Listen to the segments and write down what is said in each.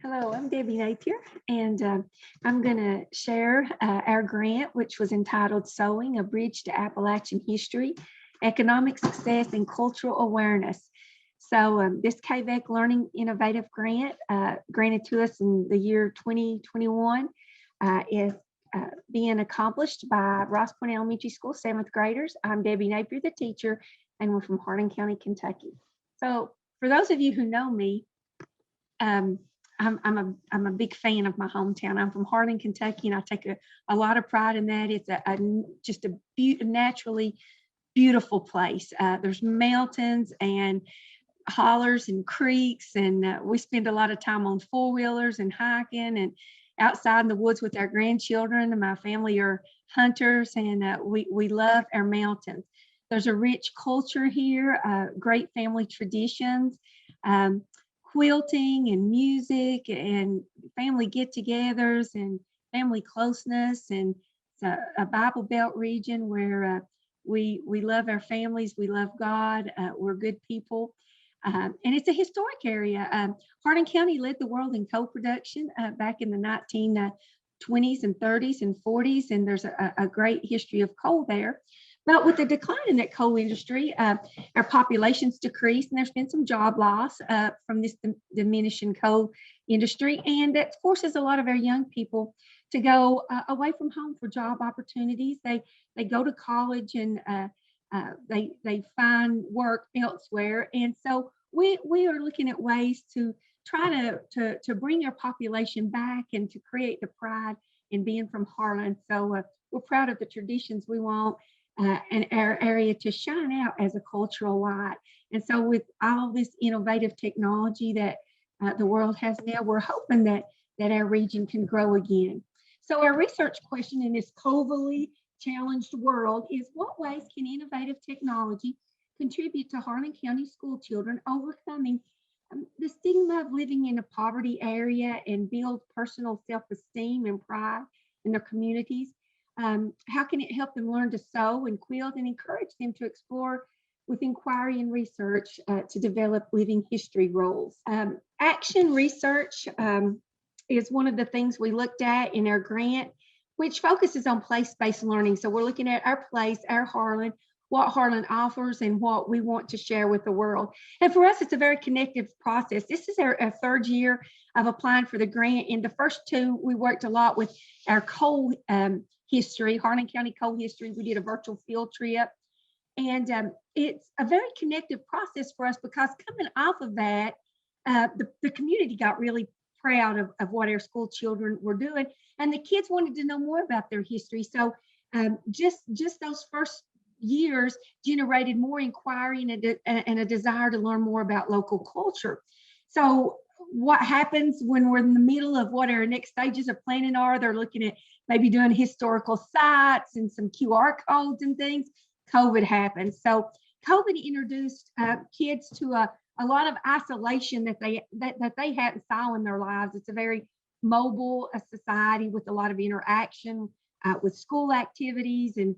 Hello, I'm Debbie Napier, and I'm going to share our grant, which was entitled Sewing, a Bridge to Appalachian History, Economic Success, and Cultural Awareness. So this KVEC Learning Innovative Grant, granted to us in the year 2021, is being accomplished by Ross Point Elementary School 7th graders. I'm Debbie Napier, the teacher, and we're from Hardin County, Kentucky. So for those of you who know me, I'm a big fan of my hometown. I'm from Hardin, Kentucky, and I take a lot of pride in that. It's just a naturally beautiful place. There's mountains and hollers and creeks, and we spend a lot of time on four-wheelers and hiking and outside in the woods with our grandchildren. And my family are hunters, and we love our mountains. There's a rich culture here, great family traditions. Quilting and music and family get-togethers and family closeness, and it's a Bible Belt region where we love our families, we love God, we're good people, and it's a historic area. Hardin County led the world in coal production back in the 1920s and 30s and 40s, and there's a great history of coal there. But with the decline in that coal industry, our population's decreased, and there's been some job loss from this diminishing coal industry, and that forces a lot of our young people to go away from home for job opportunities. They go to college and they find work elsewhere, and so we are looking at ways to try to bring our population back and to create the pride in being from Harlan. So we're proud of the traditions we want. And our area to shine out as a cultural light. And so with all this innovative technology that the world has now, we're hoping that our region can grow again. So our research question in this covidly challenged world is, what ways can innovative technology contribute to Harlan County school children overcoming the stigma of living in a poverty area and build personal self-esteem and pride in their communities? How can it help them learn to sew and quilt and encourage them to explore with inquiry and research to develop living history roles? Action research is one of the things we looked at in our grant, which focuses on place-based learning. So we're looking at our place, our Harlan, what Harlan offers and what we want to share with the world. And for us, it's a very connective process. This is our third year of applying for the grant. In the first two, we worked a lot with our coal history, Harlan County coal history. We did a virtual field trip, and it's a very connective process for us because coming off of that, the community got really proud of what our school children were doing, and the kids wanted to know more about their history. So just those first years generated more inquiry and a desire to learn more about local culture. So what happens when we're in the middle of what our next stages of planning are? They're looking at maybe doing historical sites and some QR codes and things. COVID happened. So COVID introduced kids to a lot of isolation that they hadn't saw in their lives. It's a very mobile society with a lot of interaction with school activities and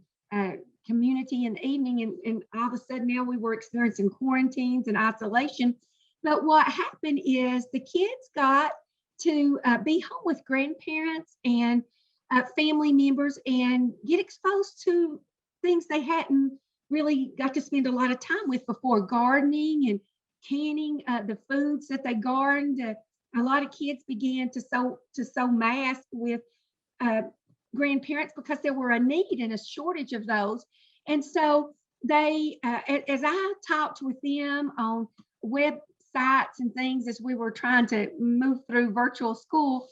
community in the evening. And all of a sudden now we were experiencing quarantines and isolation. But what happened is the kids got to be home with grandparents and family members and get exposed to things they hadn't really got to spend a lot of time with before, gardening and canning the foods that they gardened. A lot of kids began to sew masks with grandparents because there were a need and a shortage of those. And so they, as I talked with them on websites and things as we were trying to move through virtual school,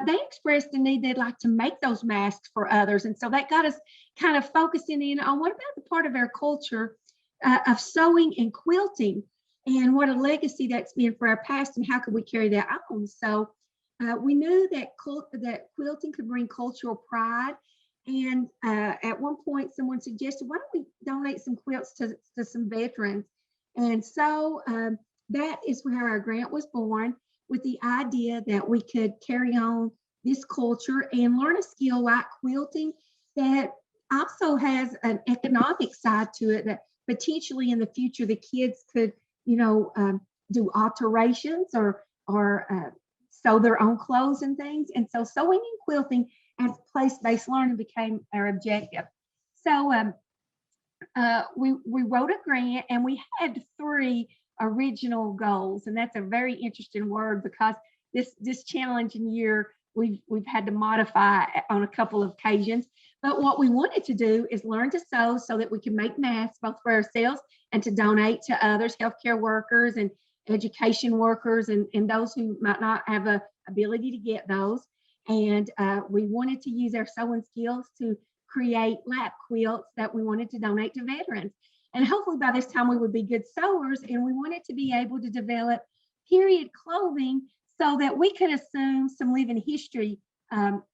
they expressed the need they'd like to make those masks for others. And so that got us kind of focusing in on what about the part of our culture of sewing and quilting, and what a legacy that's been for our past, and how could we carry that on? So we knew that quilting could bring cultural pride. And at one point, someone suggested, why don't we donate some quilts to some veterans? And so that is where our grant was born, with the idea that we could carry on this culture and learn a skill like quilting that also has an economic side to it, that potentially in the future the kids could, do alterations or sew their own clothes and things. And so sewing and quilting as place-based learning became our objective. So we wrote a grant, and we had 3 original goals, and that's a very interesting word because this challenging year we've had to modify on a couple of occasions. But what we wanted to do is learn to sew so that we can make masks both for ourselves and to donate to others, healthcare workers and education workers, and those who might not have a ability to get those. And we wanted to use our sewing skills to create lap quilts that we wanted to donate to veterans. And hopefully by this time we would be good sewers, and we wanted to be able to develop period clothing so that we could assume some living history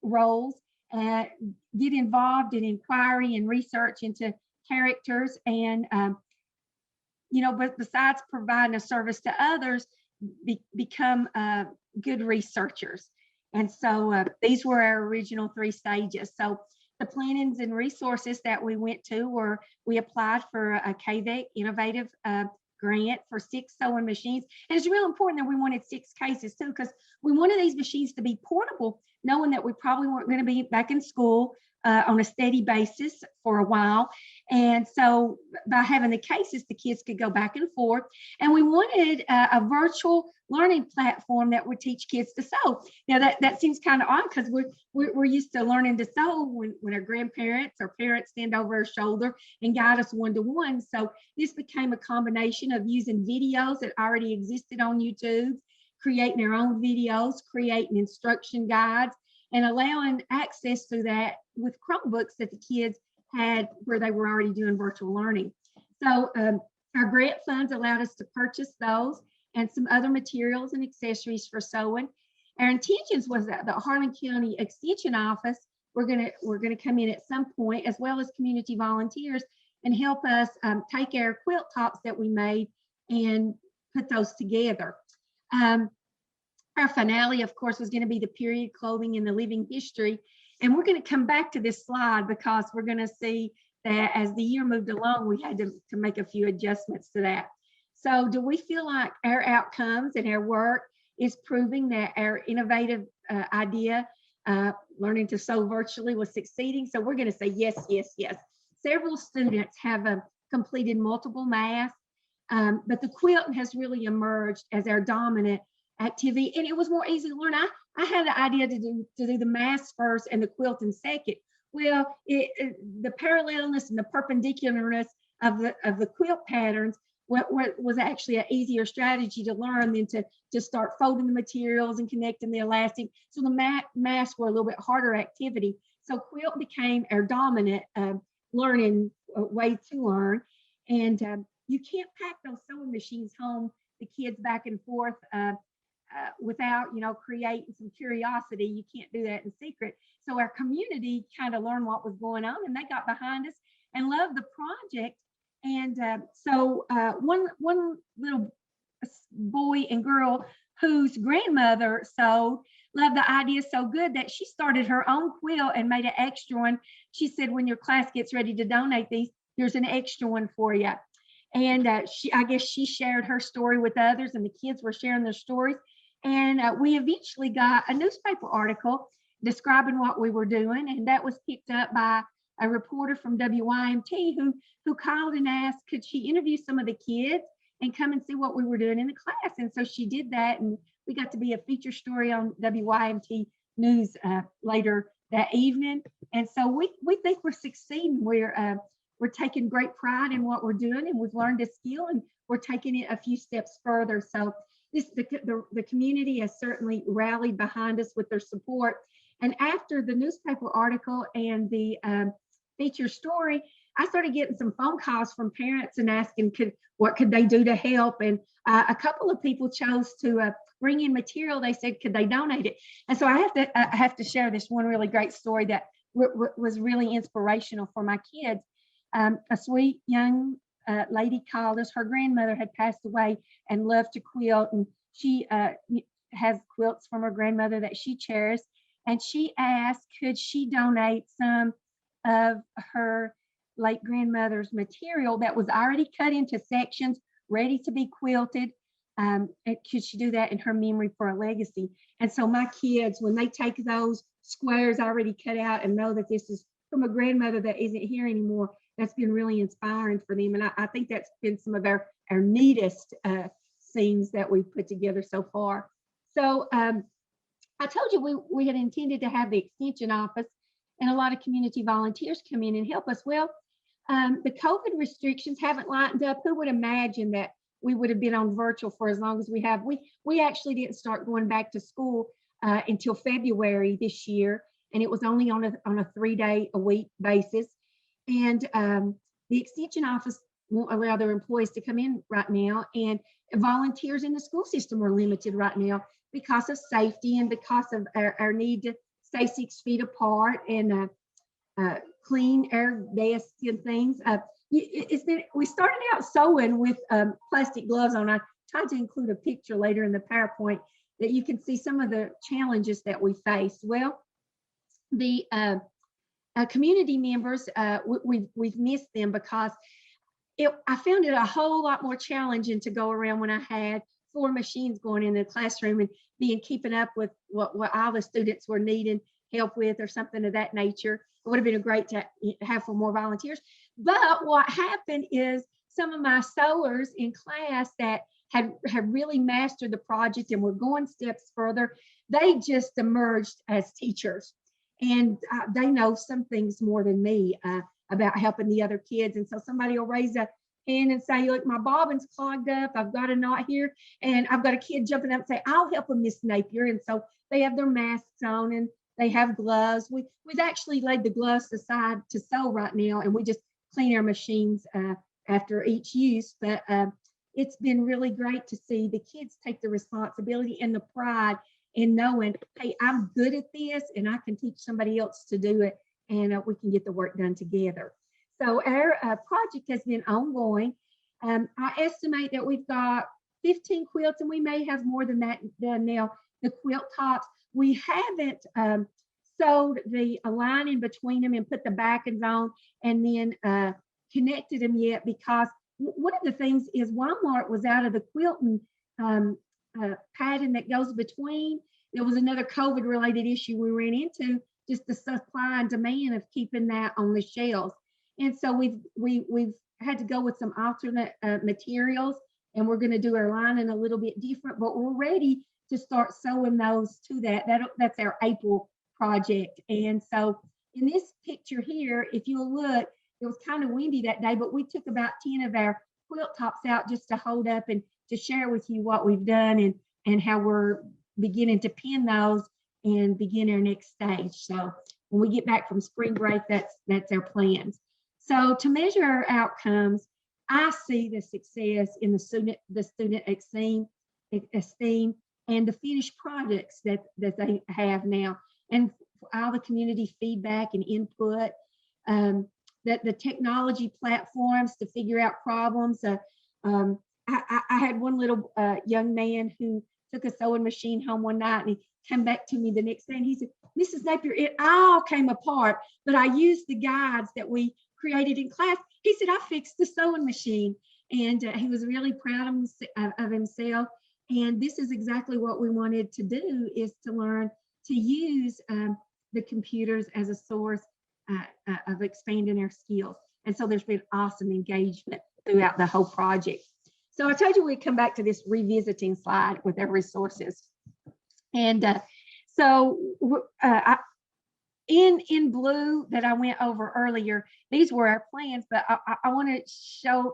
roles, get involved in inquiry and research into characters, and but besides providing a service to others, become good researchers. And so these were our original 3 stages. So the plannings and resources that we went to were, we applied for a KVEC innovative grant for 6 sewing machines. And it's real important that we wanted 6 cases too, because we wanted these machines to be portable, knowing that we probably weren't going to be back in school on a steady basis for a while. And so by having the cases, the kids could go back and forth. And we wanted a virtual learning platform that would teach kids to sew. Now that seems kind of odd, because we're used to learning to sew when our grandparents or parents stand over our shoulder and guide us one-to-one. So this became a combination of using videos that already existed on YouTube, creating our own videos, creating instruction guides, and allowing access to that with Chromebooks that the kids had where they were already doing virtual learning. So our grant funds allowed us to purchase those and some other materials and accessories for sewing. Our intentions was that the Harlan County Extension Office we're gonna come in at some point, as well as community volunteers, and help us take our quilt tops that we made and put those together. Our finale, of course, was going to be the period clothing and the living history. And we're going to come back to this slide because we're going to see that as the year moved along, we had to make a few adjustments to that. So do we feel like our outcomes and our work is proving that our innovative idea, learning to sew virtually, was succeeding? So we're going to say yes, yes, yes. Several students have completed multiple masks, but the quilt has really emerged as our dominant activity, and it was more easy to learn. I had the idea to do the mask first and the quilting second. Well, the parallelness and the perpendicularness of the quilt patterns was actually an easier strategy to learn than to start folding the materials and connecting the elastic. So the masks were a little bit harder activity. So quilt became our dominant learning way to learn. And you can't pack those sewing machines home, the kids back and forth, without creating some curiosity. You can't do that in secret. So our community kind of learned what was going on, and they got behind us and loved the project. And so one little boy and girl whose grandmother sewed loved the idea so good that she started her own quilt and made an extra one. She said, when your class gets ready to donate these, there's an extra one for you. And I guess she shared her story with others, and the kids were sharing their stories. And we eventually got a newspaper article describing what we were doing, and that was picked up by a reporter from WYMT who called and asked, could she interview some of the kids and come and see what we were doing in the class? And so she did that, and we got to be a feature story on WYMT News later that evening. And so we think we're succeeding. We're taking great pride in what we're doing, and we've learned a skill, and we're taking it a few steps further. So the community has certainly rallied behind us with their support. And after the newspaper article and the feature story, I started getting some phone calls from parents and asking what could they do to help. And a couple of people chose to bring in material. They said, could they donate it? And so I have to share this one really great story that was really inspirational for my kids. A sweet young lady called us. Her grandmother had passed away and loved to quilt, and she has quilts from her grandmother that she cherished. And she asked, could she donate some of her late grandmother's material that was already cut into sections, ready to be quilted, and could she do that in her memory for a legacy? And so my kids, when they take those squares already cut out and know that this is from a grandmother that isn't here anymore, that's been really inspiring for them. And I think that's been some of our neatest scenes that we've put together so far. So I told you we had intended to have the extension office and a lot of community volunteers come in and help us. Well, the COVID restrictions haven't lightened up. Who would imagine that we would have been on virtual for as long as we have? We actually didn't start going back to school until February this year, and it was only on a 3-day-a-week basis. And the extension office won't allow their employees to come in right now, and volunteers in the school system are limited right now because of safety and because of our need to stay 6 feet apart and clean our desks and things. We started out sewing with plastic gloves on. I tried to include a picture later in the PowerPoint that you can see some of the challenges that we faced. Well, the community members, we've missed them because I found it a whole lot more challenging to go around when I had 4 machines going in the classroom and keeping up with what all the students were needing help with or something of that nature. It would have been great to have for more volunteers. But what happened is some of my sewers in class that had really mastered the project and were going steps further, they just emerged as teachers. And they know some things more than me about helping the other kids. And so somebody will raise a hand and say, look, my bobbin's clogged up. I've got a knot here. And I've got a kid jumping up and say, I'll help them, Miss Napier. And so they have their masks on and they have gloves. We've actually laid the gloves aside to sew right now. And we just clean our machines after each use. But it's been really great to see the kids take the responsibility and the pride in knowing, hey, I'm good at this and I can teach somebody else to do it, and we can get the work done together. So our project has been ongoing. I estimate that we've got 15 quilts, and we may have more than that done now. The quilt tops, we haven't sewed the lining between them and put the backings on and then connected them yet, because one of the things is Walmart was out of the quilting padding that goes between. There was another COVID related issue we ran into, just the supply and demand of keeping that on the shelves. And so we've had to go with some alternate materials, and we're going to do our lining a little bit different, but we're ready to start sewing those to that. That's our April project. And so in this picture here, if you'll look, it was kind of windy that day, but we took about 10 of our quilt tops out just to hold up and to share with you what we've done and how we're beginning to pin those and begin our next stage. So when we get back from spring break, that's our plans. So to measure our outcomes, I see the success in the student esteem and the finished products that they have now, and all the community feedback and input, that the technology platforms to figure out problems. I had one little young man who took a sewing machine home one night, and he came back to me the next day and he said, Mrs. Napier, it all came apart, but I used the guides that we created in class. He said, I fixed the sewing machine. And he was really proud of himself. And this is exactly what we wanted to do, is to learn to use the computers as a source of expanding our skills. And so there's been awesome engagement throughout the whole project. So I told you we'd come back to this revisiting slide with our resources. And in blue that I went over earlier, these were our plans, but I want to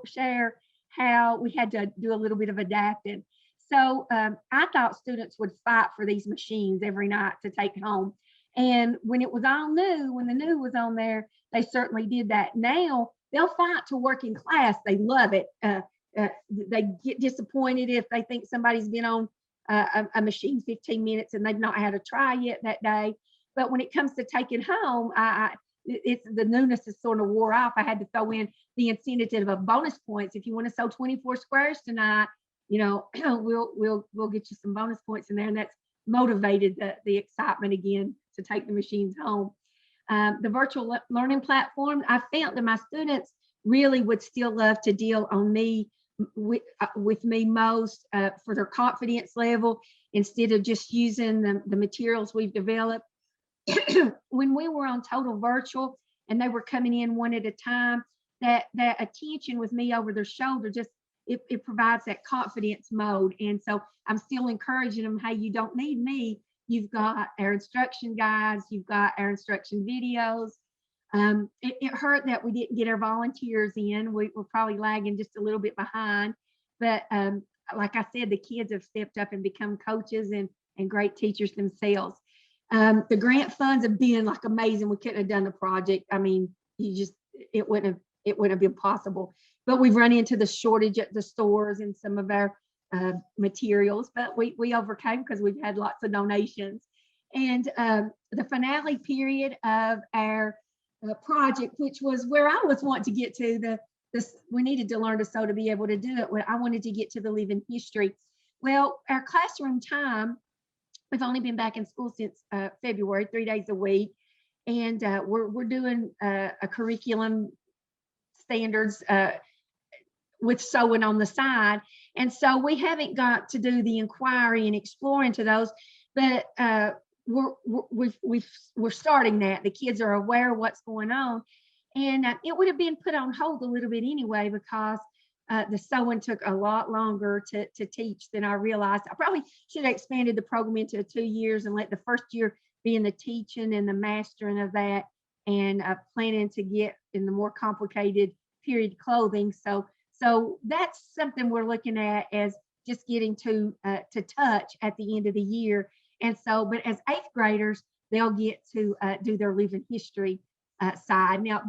share how we had to do a little bit of adapting. So I thought students would fight for these machines every night to take home. And when it was all new, when the new was on there, they certainly did that. Now they'll fight to work in class. They love it. They get disappointed if they think somebody's been on a machine 15 minutes and they've not had a try yet that day. But when it comes to taking home, it's the newness is sort of wore off. I had to throw in the incentive of bonus points. If you want to sew 24 squares tonight, you know, we'll get you some bonus points in there, and that's motivated the excitement again to take the machines home. The virtual learning platform, I found that my students really would still love to deal on me with me most for their confidence level, instead of just using the materials we've developed. When we were on total virtual and they were coming in one at a time, that attention with me over their shoulder, just it provides that confidence mode. And so I'm still encouraging them, hey, you don't need me. You've got our instruction guides, you've got our instruction videos. It hurt that we didn't get our volunteers in. We're probably lagging just a little bit behind, but like I said, the kids have stepped up and become coaches and great teachers themselves. The grant funds have been like amazing. We couldn't have done the project. I mean, it wouldn't have been possible. But we've run into the shortage at the stores and some of our materials, but we overcame because we've had lots of donations. And the finale period of our project, which was where I was wanting to get to, we needed to learn to sew to be able to do it. When I wanted to get to the living history. Well, our classroom time, we've only been back in school since February, 3 days a week, and we're doing a curriculum standards with sewing on the side. And so we haven't got to do the inquiry and explore into those, but we're starting that. The kids are aware of what's going on. And it would have been put on hold a little bit anyway, because the sewing took a lot longer to teach than I realized. I probably should have expanded the program into 2 years and let the first year be in the teaching and the mastering of that, and planning to get in the more complicated period clothing. So that's something we're looking at as just getting to touch at the end of the year. And so, but as 8th graders, they'll get to do their living history side. Now,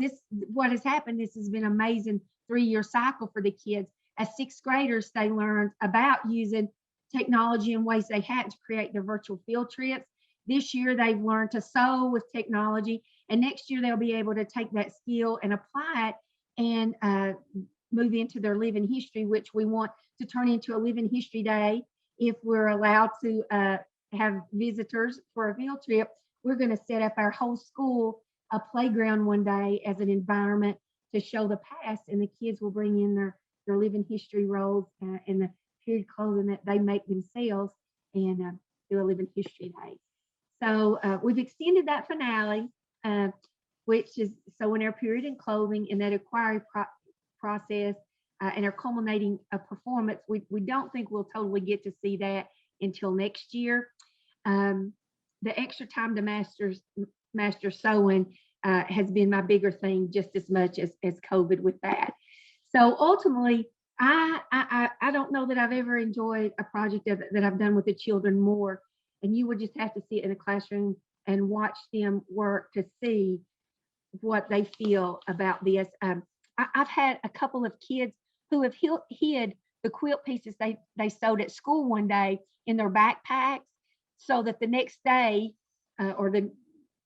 what has happened, this has been an amazing 3-year cycle for the kids. As 6th graders, they learned about using technology in ways they hadn't to create their virtual field trips. This year, they've learned to sew with technology, and next year they'll be able to take that skill and apply it and move into their living history, which we want to turn into a living history day. If we're allowed to have visitors for a field trip, we're going to set up our whole school a playground one day as an environment to show the past, and the kids will bring in their living history roles and the period clothing that they make themselves, and do a living history day. So we've extended that finale, which is sewing our period in clothing, and that inquiry process and our culminating performance. We don't think we'll totally get to see that until next year. The extra time to master sewing has been my bigger thing, just as much as COVID with that. So ultimately, I don't know that I've ever enjoyed a project that I've done with the children more. And you would just have to see it in the classroom and watch them work to see what they feel about this. I've had a couple of kids who have hid the quilt pieces they sewed at school one day in their backpacks, so that the next day or the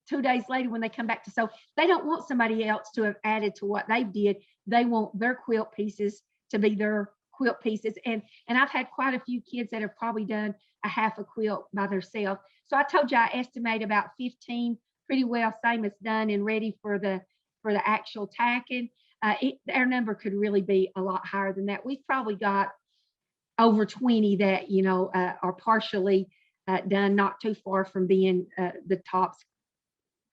2 days later when they come back to sew, they don't want somebody else to have added to what they did. They want their quilt pieces to be their quilt pieces. And I've had quite a few kids that have probably done a half a quilt by themselves. So I told you I estimate about 15 pretty well same as done and ready for the actual tacking. Our number could really be a lot higher than that. We've probably got over 20 that are partially done, not too far from being the tops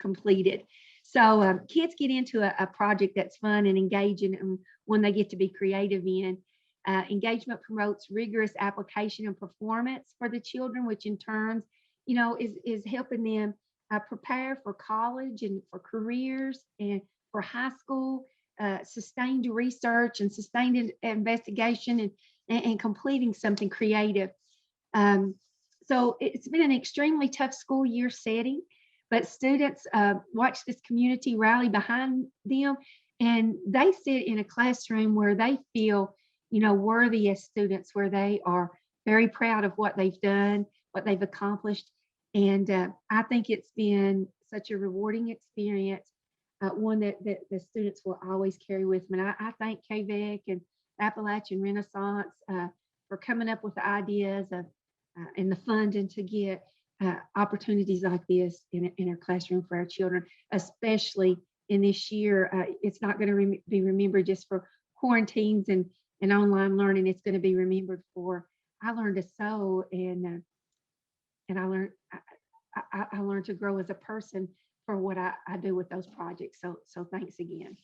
completed. So kids get into a project that's fun and engaging, and one they get to be creative in. Engagement promotes rigorous application and performance for the children, which in turn, is helping them prepare for college and for careers and for high school, sustained research and sustained investigation and completing something creative. So it's been an extremely tough school year setting, but students watch this community rally behind them, and they sit in a classroom where they feel, worthy as students, where they are very proud of what they've done, what they've accomplished. And I think it's been such a rewarding experience, one that the students will always carry with them. And I thank KVEC and Appalachian Renaissance for coming up with the ideas of and the funding to get opportunities like this in our classroom for our children, especially in this year. It's not going to be remembered just for quarantines and and online learning, it's going to be remembered for. I learned to sew, and I learned to grow as a person for what I do with those projects. So thanks again.